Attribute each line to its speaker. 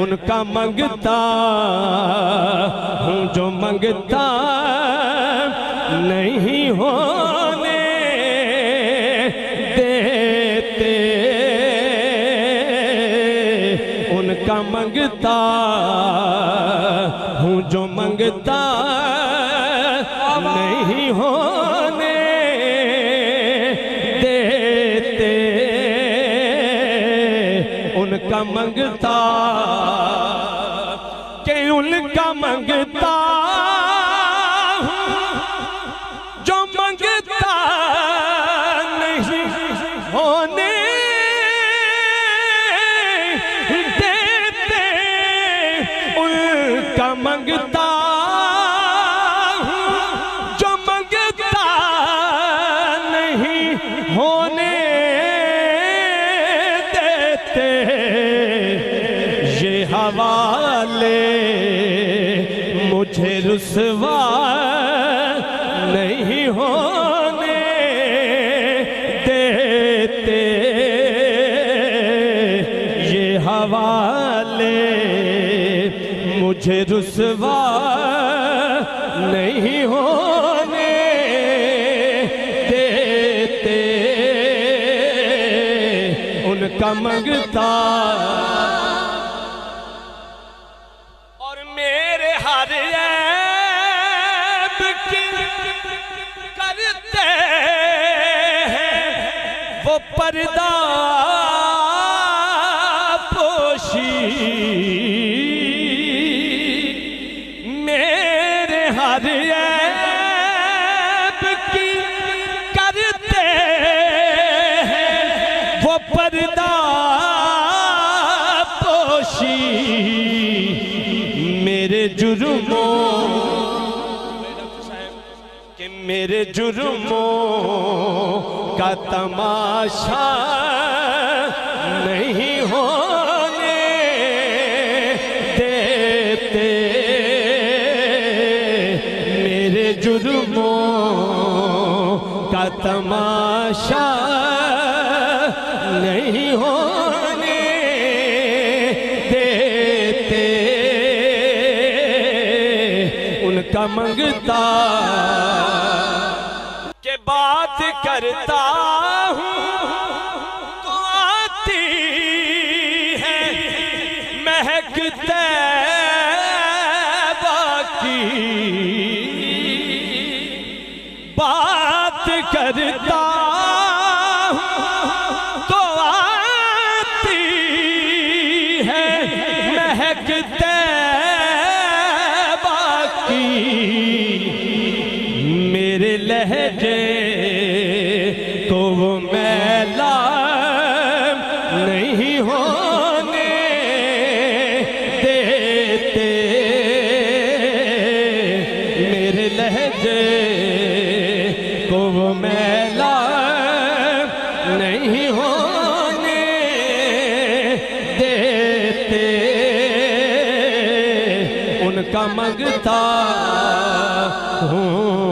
Speaker 1: उनका मंगता हूँ जो मंगता नहीं होने देते, उनका मंगता हूँ जो मंगता नहीं होने देते, उनका मंगता कि उनका मंगता जो मंगता नहीं होने देते, उनका मंगता जो मंगता नहीं होने देते, ये हवाले मुझे रुसवा नहीं होने देते, ये हवाले मुझे रुसवा नहीं होने देते, उनका मंगता और मेरे हर ऐब की करते हैं वो पर्दा पोशी, मेरे हर ऐब की करते हैं वो पर्दा पोशी, मेरे जुर्मों कि मेरे जुर्मों का तमाशा नहीं होने देते, मेरे जुर्मों का तमाशा नहीं होने देते, उनका मंगता के बात करता हूँ तो आती है महक तैबा की, बात करता हूँ तो आती है महक तैबा की, मेरे लहजे तो वो मैला नहीं होने देते, मेरे लहजे को वो मैला नहीं होने देते, उनका मंगता हूँ